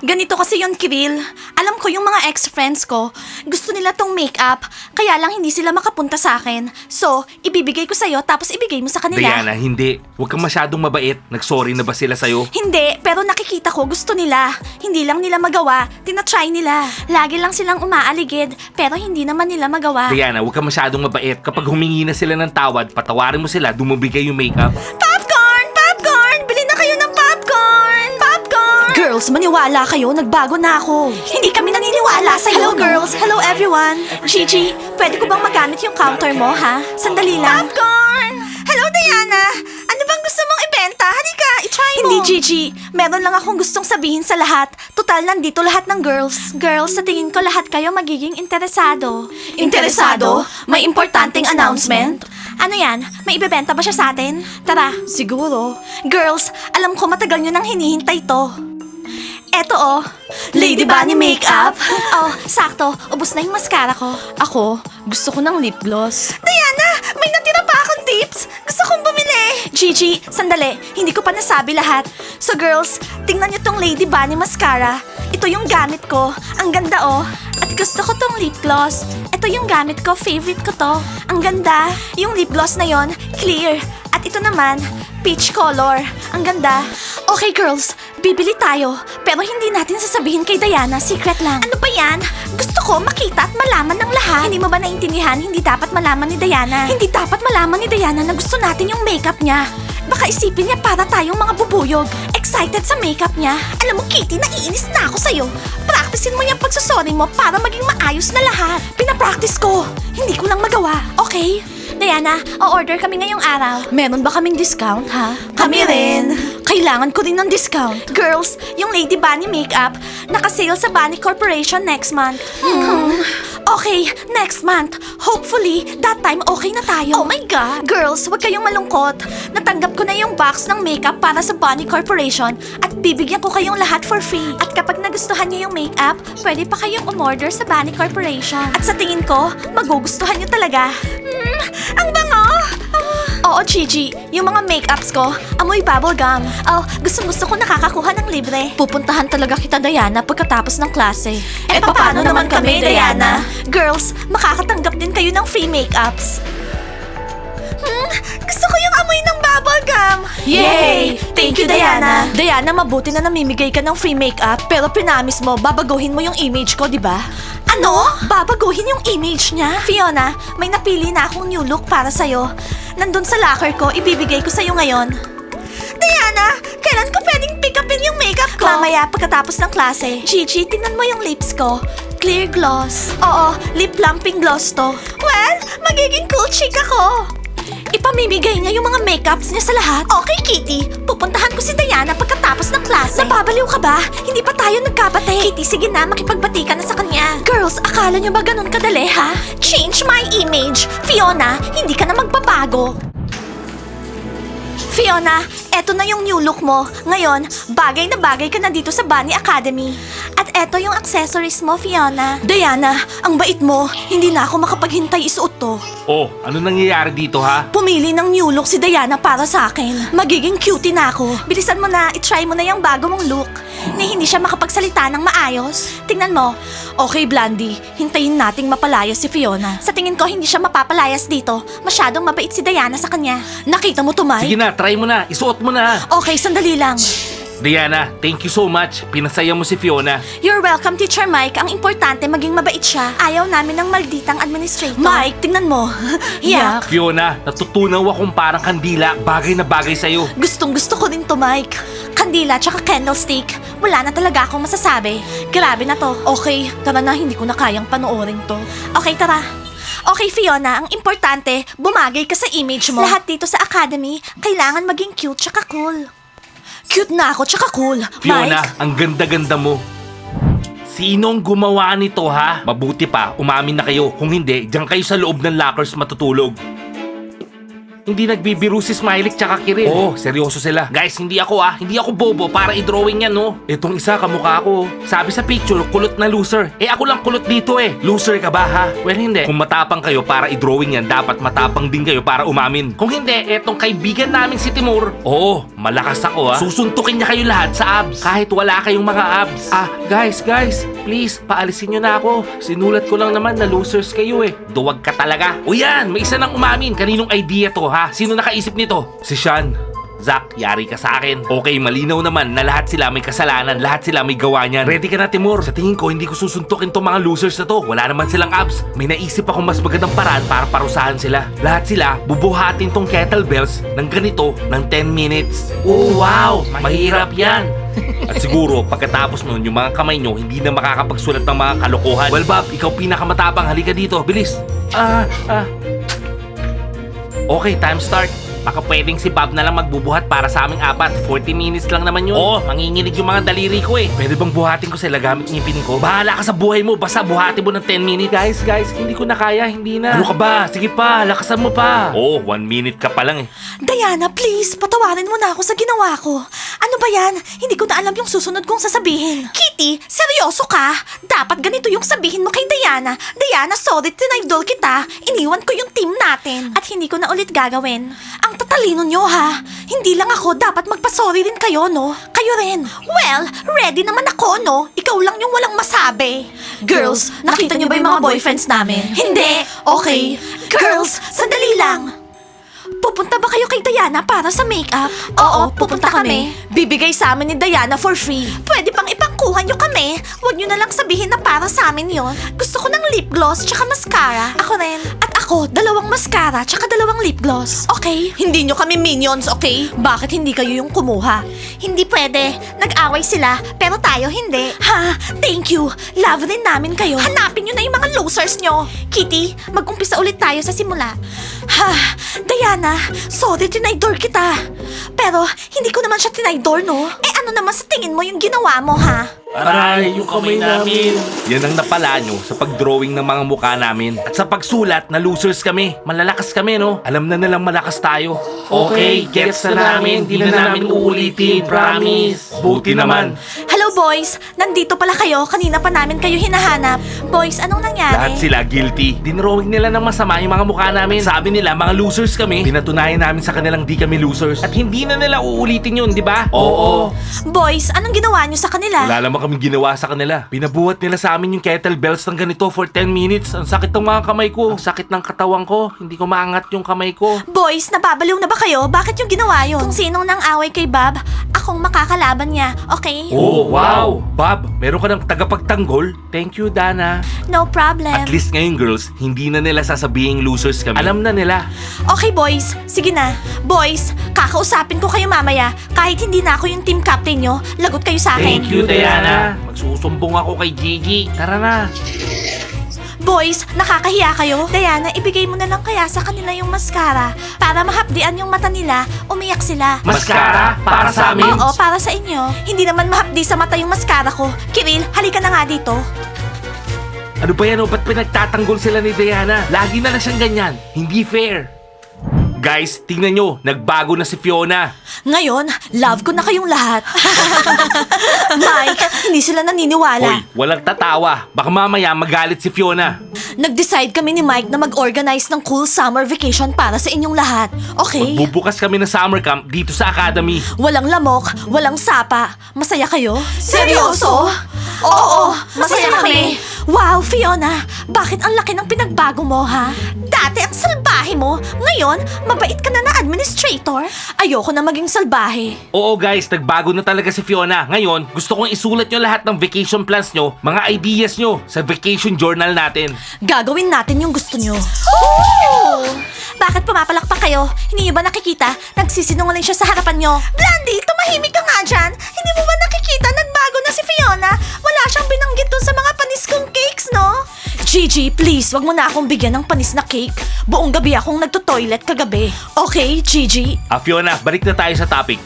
Ganito kasi yun, Kiril. Alam ko yung mga ex-friends ko, gusto nila tong makeup, kaya lang hindi sila makapunta sa akin. So, ibibigay ko sa'yo tapos ibigay mo sa kanila. Diana, hindi. Huwag kang masyadong mabait. Nag-sorry na ba sila sa'yo? Hindi, pero nakikita ko gusto nila. Hindi lang nila magawa, tinatry nila. Lagi lang silang umaaligid, pero hindi naman nila magawa. Diana, huwag kang masyadong mabait. Kapag humingi na sila ng tawad, patawarin mo sila, dumubigay yung makeup. Popcorn! Popcorn! Bili na kayo ng popcorn! Popcorn! Girls, maniwala kayo, nagbago na ako. Hindi kami naniniwala sa'yo. Hello girls, hello everyone. Gigi, pwede ko bang magamit yung counter mo, ha? Sandali lang. Popcorn! Hello Diana! Ano bang gusto mong ibenta? Halika, i-try mo. Hindi Gigi, meron lang akong gustong sabihin sa lahat. Total, nandito lahat ng girls. Girls, sa tingin ko lahat kayo magiging interesado. Interesado? May importanteng announcement? Ano yan? May ibebenta ba siya sa atin? Tara, siguro. Girls, alam ko matagal nyo nang hinihintay to. Eto oh, Lady Bunny makeup. Oh, sakto. Ubus na yung mascara ko. Ako, gusto ko ng lip gloss. Diana, may natira pa akong tips. Gusto kong bumili. Gigi, sandali. Hindi ko pa nasabi lahat. So girls, tingnan nyo tong Lady Bunny mascara. Ito yung gamit ko. Ang ganda oh. At gusto ko tong lip gloss. Ito yung gamit ko. Favorite ko to. Ang ganda. Yung lip gloss na yon, clear. At ito naman, peach color. Ang ganda. Okay girls, bibili tayo. Pero hindi natin sasabihin kay Diana, secret lang. Ano ba yan? Gusto ko makita at malaman ng lahat. Hindi mo ba naintindihan? Hindi dapat malaman ni Diana. Hindi dapat malaman ni Diana na gusto natin yung makeup niya. Baka isipin niya para tayong mga bubuyog. Excited sa makeup niya. Alam mo, Kitty, naiinis na ako sa'yo. Practicein mo yung pagsusorry mo para maging maayos na lahat. Pinapractice ko. Hindi ko lang magawa, okay? Diana, o-order kami ngayong araw. Meron ba kaming discount, ha? Kami rin. Kailangan ko rin ng discount. Girls, yung Lady Bunny makeup, naka-sale sa Bunny Corporation next month. Okay, next month. Hopefully, that time okay na tayo. Oh my God! Girls, huwag kayong malungkot. Natanggap ko na yung box ng makeup para sa Bunny Corporation at bibigyan ko kayong lahat for free. At kapag nagustuhan niyo yung makeup, pwede pa kayong umorder sa Bunny Corporation. At sa tingin ko, magugustuhan niyo talaga. Ang bango! Oo, Gigi. Yung mga makeups ko, amoy bubblegum. Oh, gustong-gusto ko nakakakuha ng libre. Pupuntahan talaga kita, Diana, pagkatapos ng klase. Eh, paano naman kami, Diana? Girls, makakatanggap din kayo ng free makeups. Gusto ko yung amoy ng bubblegum. Yay! Thank you, Diana. Diana, mabuti na namimigay ka ng free makeup, pero pinamis mo, babaguhin mo yung image ko, di ba? Ano? Babaguhin yung image niya? Fiona, may napili na akong new look para sa'yo. Nandun sa locker ko, ibibigay ko sa'yo ngayon. Diana, kailan ko pwedeng pick upin yung makeup ko? Mamaya, pagkatapos ng klase. Gigi, tingnan mo yung lips ko. Clear gloss. Oo, lip plumping gloss to. Well, magiging cool chick ako. Ipamimigay niya yung mga makeups niya sa lahat. Okay, Kitty. Pupuntahan ko si Diana pagkatapos ng klase. Napabaliw ka ba? Hindi pa tayo nagkabati. Kitty, sige na. Makipagbati ka na sa kanya. Girls, akala niyo ba ganun kadali, ha? Change my image. Fiona, hindi ka na magbabago. Fiona, eto na yung new look mo. Ngayon, bagay na bagay ka na dito sa Bunny Academy. At eto yung accessories mo, Fiona. Diana, ang bait mo. Hindi na ako makapaghintay isuot to. Oh, ano nangyayari dito ha? Pumili ng new look si Diana para sa akin. Magiging cutie na ako. Bilisan mo na, itry mo na yung bago mong look. Ni hindi siya makapagsalita ng maayos. Tingnan mo. Okay, Blandy. Hintayin nating mapalayas si Fiona. Sa tingin ko, hindi siya mapapalayas dito. Masyadong mabait si Diana sa kanya. Nakita mo to, Mike? Sige na, try mo na. Isuot mo na. Okay, sandali lang. Diana, thank you so much. Pinasaya mo si Fiona. You're welcome, Teacher Mike. Ang importante, maging mabait siya. Ayaw namin ng malditang administrator. Mike, tingnan mo. Yak. Fiona, natutunaw akong parang kandila. Bagay na bagay sa'yo. Gustong gusto ko din to, Mike. Kandila tsaka candlestick. Wala na talaga akong masasabi. Grabe na to. Okay, tara na. Hindi ko na kayang panoorin to. Okay, tara. Okay, Fiona, ang importante, bumagay ka sa image mo. Lahat dito sa academy, kailangan maging cute tsaka cool. Cute na ako tsaka cool. Fiona, Mike? ang ganda-ganda mo. Sinong gumawa nito ha? Mabuti pa, umamin na kayo. Kung hindi, diyan kayo sa loob ng lockers matutulog. Hindi nagbibiro si Smiley tsaka Kiril. Oo, seryoso sila. Guys, hindi ako bobo para i-drawing yan, no? Itong isa, kamukha ko. Sabi sa picture, kulot na loser. Eh, ako lang kulot dito eh. Loser ka ba, ha? Well, hindi. Kung matapang kayo para i-drawing yan, dapat matapang din kayo para umamin. Kung hindi, etong kaibigan namin si Timur. Oo, Malakas ako ha. Susuntukin niya kayo lahat sa abs. Kahit wala kayong mga abs. Guys, please, paalisin niyo na ako. Sinulat ko lang naman na losers kayo eh. Duwag ka talaga. O yan, may isa nang umamin. Kaninong idea to ha? Sino nakaisip nito? Si Sean. Zach, yari ka sa akin. Okay, malinaw naman na lahat sila may kasalanan, lahat sila may gawa niyan. Ready ka na, Timur? Sa tingin ko, hindi ko susuntukin tong mga losers na to. Wala naman silang abs. May naisip akong mas magandang paraan para parusahan sila. Lahat sila, bubuhatin tong kettlebells ng ganito ng 10 minutes. Oh, wow! Mahirap yan. At siguro, pagkatapos nun, yung mga kamay nyo, hindi na makakapagsulat ng mga kalokohan. Well, Bob, ikaw pinakamatabang. Halika dito, bilis. Okay, time start. Baka pwedeng si Bob na lang magbubuhat para sa aming apat. 40 minutes lang naman yun. Oo, manginginig yung mga daliri ko eh. Pwede bang buhatin ko sila gamit ngipin ko? Bahala ka sa buhay mo, basta buhatin mo ng 10 minutes. Guys, hindi ko na kaya, hindi na. Ano ka ba? Sige pa, lakasan mo pa. Oo, 1 minute ka pa lang eh. Diana, please, patawarin mo na ako sa ginawa ko. Ano ba yan? Hindi ko na alam yung susunod kong sasabihin. Kitty, seryoso ka? Dapat ganito yung sabihin mo kay Diana. Diana, sorry, tinaydol kita. Iniwan ko yung team natin. At hindi ko na ulit gagawin. Ang tatalino nyo ha. Hindi lang ako, dapat magpasorry rin kayo, no? Kayo rin. Well, ready naman ako, no? Ikaw lang yung walang masabi. Girls, nakita nyo ba yung mga boyfriends namin? Hindi. Okay. Girls, sandali lang. Pupunta ba kayo kay Diana para sa makeup? Oo, pupunta kami. Bibigay sa amin ni Diana for free. Pwede bang ipangkuhan nyo kami? Huwag nyo na lang sabihin na para sa amin yon. Gusto ko ng lip gloss tsaka mascara. Ako rin. At ako, 2 mascara tsaka 2 lip gloss. Okay? Hindi nyo kami minions, okay? Bakit hindi kayo yung kumuha? Hindi pwede. Nag-away sila, pero tayo hindi. Ha? Thank you. Love rin namin kayo. Hanapin nyo na yung mga losers nyo. Kitty, mag-umpisa ulit tayo sa simula. Ha? Diana, sorry, tinaydor kita. Pero, hindi ko naman siya tinaydor, no? Eh ano naman sa tingin mo yung ginawa mo, ha? Aray, yung kamay namin. Yan ang napala nyo sa pag-drawing ng mga mukha namin. At sa pagsulat na losers kami. Malalakas kami, no? Alam na nilang malakas tayo. Okay, gets na namin. Di na namin uulitin. Promise. Buti naman. Hello, boys. Nandito pala kayo. Kanina pa namin kayo hinahanap. Boys, anong nangyari? Lahat sila guilty. Dinrawing nila ng masama yung mga mukha namin. Sabi nila, mga losers kami. Pinatunayan namin sa kanilang di kami losers. At hindi na nila uulitin yun, di ba? Oo. Boys, anong ginawa nyo sa kanila? Wala naman kaming ginawa sa kanila. Pinabuhat nila sa amin yung kettlebells ng ganito for 10 minutes. Ang sakit ng mga kamay ko. Ang sakit ng katawan ko. Hindi ko maangat yung kamay ko. Boys, nababaliw na ba kayo? Bakit yung ginawa yun? Kung sinong nang away kay Bob, akong makakalaban niya, okay? Oh, wow! Bob, meron ka ng tagapagtanggol? Thank you, Dana. No problem. At least ngayon, girls, hindi na nila sasabihing losers kami. Alam na nila. Okay, boys. Sige na. Boys, kakausapin ko kayo mamaya. Kahit hindi na ako yung team captain nyo, lagot kayo sa akin. Thank you, Diana. Magsusumbong ako kay Gigi. Tara na. Boys, nakakahiya kayo? Diana, ibigay mo na lang kaya sa kanila yung mascara para mahapdian yung mata nila, umiyak sila. Mascara? Para sa amin? Oo, para sa inyo. Hindi naman mahapdi sa mata yung mascara ko. Kiril, halika na nga dito. Ano ba yan o? Ba't pinagtatanggol sila ni Diana? Lagi na lang siyang ganyan. Hindi fair. Guys, tingnan nyo. Nagbago na si Fiona. Ngayon, love ko na kayong lahat. Mike, hindi sila naniniwala. Hoy, walang tatawa. Baka mamaya magalit si Fiona. Nag-decide kami ni Mike na mag-organize ng cool summer vacation para sa inyong lahat. Okay? Magbubukas kami ng summer camp dito sa academy. Walang lamok, walang sapa. Masaya kayo? Seryoso? Oo, masaya kami. Wow, Fiona, bakit ang laki ng pinagbago mo, ha? Dati ang salbahe mo, ngayon, mabait ka na na administrator. Ayoko na maging salbahe. Oo guys, nagbago na talaga si Fiona. Ngayon, gusto kong isulat nyo lahat ng vacation plans nyo, mga ideas nyo sa vacation journal natin. Gagawin natin yung gusto nyo. Bakit pumapalakpak kayo? Hindi nyo ba nakikita? Nagsisinungaling siya sa harapan nyo. Blandy, tumahimik ka nga dyan. Hindi mo ba nakikita? Nagbago na si Fiona. Wala siyang binanggit dun sa mga panis kong cakes, no? Gigi, please, wag mo na akong bigyan ng panis na cake. Buong gabi akong nagto-toilet kagabi. Okay, Gigi? Fiona, balik na tayo sa topic.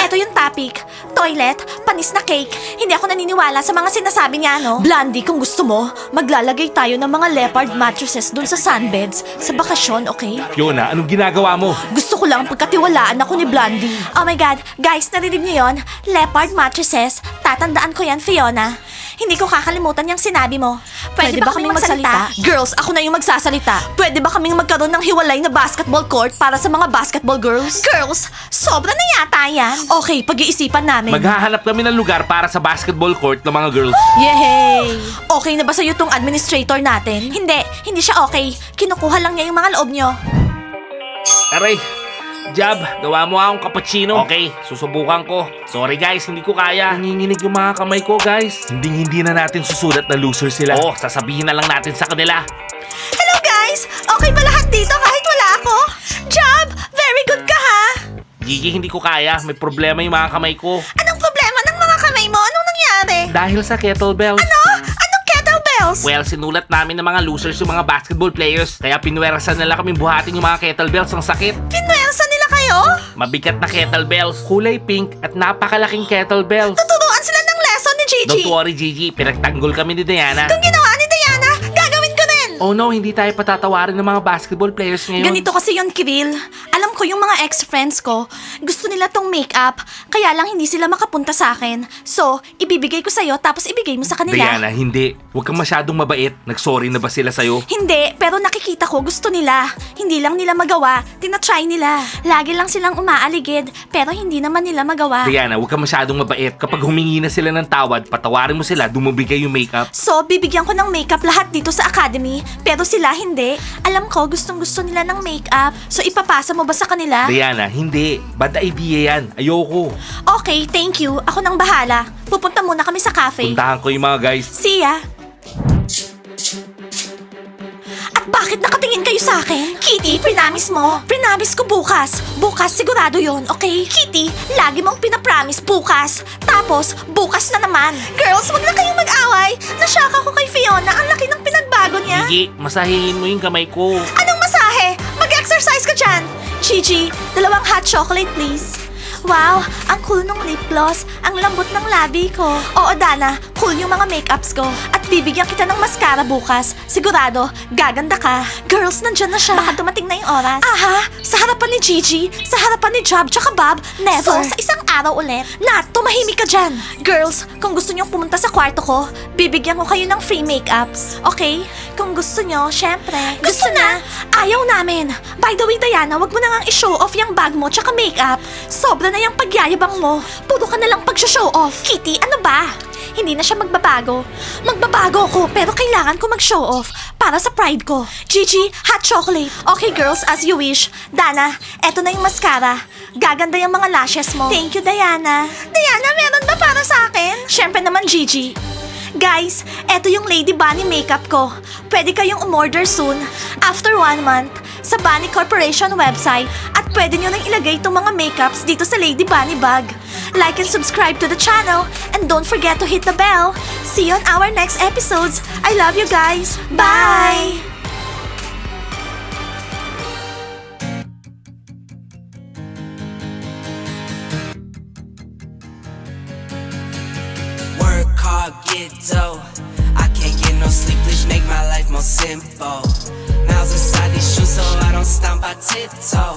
Eto yung topic. Toilet, panis na cake. Hindi ako naniniwala sa mga sinasabi niya, no? Blandy, kung gusto mo, maglalagay tayo ng mga leopard mattresses dun sa sunbeds sa bakasyon, okay? Fiona, anong ginagawa mo? Gusto ko lang pagkatiwalaan ako ni Blondie. Oh my God, guys, narinig niyo yon? Leopard mattresses. Tatandaan ko yan, Fiona. Hindi ko kakalimutan yung sinabi mo. Pwede ba kaming magsalita? Girls, ako na yung magsasalita. Pwede ba kaming magkaroon ng hiwalay na basketball court para sa mga basketball girls? Girls, sobra na yata yan. Okay, pag-iisipan namin. Maghahanap kami ng lugar para sa basketball court ng mga girls. Yehey! Okay na ba sa'yo tong administrator natin? Hindi siya okay. Kinukuha lang niya yung mga loob nyo. Aray, Jab, gawa mo akong cappuccino. Okay, susubukan ko. Sorry guys, hindi ko kaya. Nanginginig yung mga kamay ko guys. Hindi na natin susulat na loser sila. Oo, sasabihin na lang natin sa kanila. Hello guys! Okay ba lahat dito kahit wala ako? Job, very good ka ha? Gigi, hindi ko kaya. May problema yung mga kamay ko. Anong problema ng mga kamay mo? Anong nangyari? Dahil sa kettlebells. Ano? Anong kettlebells? Well, sinulat namin ng mga losers yung mga basketball players. Kaya pinwerasan nila kami buhatin yung mga kettlebells. Ang sakit. Pinwersa nila kayo? Mabigat na kettlebells. Kulay pink at napakalaking kettlebells. Tuturuan sila ng lesson ni Gigi. Don't worry, Gigi. Pinagtanggol kami ni Diana. Kung ginawa ni Diana, gagawin ko rin. Oh no, hindi tayo patatawarin ng mga basketball players ngayon. Ganito kasi yon, Kiril. Alam ko yung mga ex-friends ko, gusto nila tong makeup, kaya lang hindi sila makapunta sa akin. So, ibibigay ko sa'yo tapos ibigay mo sa kanila. Diana, hindi. Huwag kang masyadong mabait. Nag-sorry na ba sila sa'yo? Hindi, pero nakikita ko gusto nila. Hindi lang nila magawa, tinatry nila. Lagi lang silang umaaligid, pero hindi naman nila magawa. Diana, huwag kang masyadong mabait. Kapag humingi na sila ng tawad, patawarin mo sila, dumubigay yung makeup. So, bibigyan ko ng makeup lahat dito sa academy, pero sila hindi. Alam ko, gustong-gusto nila ng makeup. So, ipapasa mo ba sa kanila? Diana, hindi. Bad idea yan. Ayoko. Okay, thank you. Ako nang bahala. Pupunta muna kami sa cafe. Puntahan ko yung mga guys. See ya! At bakit nakatingin kayo sa akin? Kitty, prinamis mo. Prinamis ko bukas. Bukas sigurado yon, okay? Kitty, lagi mong pinapromise bukas. Tapos, bukas na naman. Girls, wag na kayong mag-away. Nashock ako kay Fiona. Ang laki ng pinagbago niya. Gigi, masahihin mo yung kamay ko. Anong masahe? Mag-exercise ka dyan. Gigi, 2 hot chocolate please. Wow, ang cool nung lip gloss. Ang lambot ng labi ko. Oo, Dana, cool yung mga makeups ko. At bibigyan kita ng mascara bukas. Sigurado, gaganda ka. Girls, nandyan na siya. Baka dumating na yung oras. Aha, sa harapan ni Gigi, sa harapan ni Job, tsaka Bob, never. So, sa isang araw ulit. Nat, tumahimik ka dyan. Girls, kung gusto nyo pumunta sa kwarto ko, bibigyan ko kayo ng free makeups. Okay? Kung gusto nyo, syempre. Gusto na. Ayaw namin. By the way, Diana, wag mo na ngang i-show off yung bag mo tsaka makeup. Sobra na yung pagyayabang mo. Puro ka na lang pag-show off. Kitty, ano ba? Hindi na siya magbabago. Magbabago ako, pero kailangan ko mag-show off para sa pride ko. Gigi, hot chocolate. Okay, girls, as you wish. Dana, eto na yung mascara. Gaganda yung mga lashes mo. Thank you, Diana. Diana, meron ba para sa akin? Syempre naman, Gigi. Guys, eto yung Lady Bunny makeup ko. Pwede kayong umorder soon, after 1 month, sa Bunny Corporation website. At pwede nyo nang ilagay itong mga makeups dito sa Lady Bunny bag. Like and subscribe to the channel. And don't forget to hit the bell. See you on our next episodes. I love you guys. Bye! Work hard, get dough. I can't get no sleep, please make my life more simple. Miles inside these shoes, so I don't stomp, I tiptoe.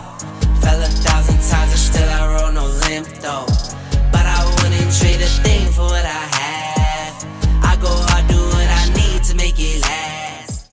Fell 1,000 times, I still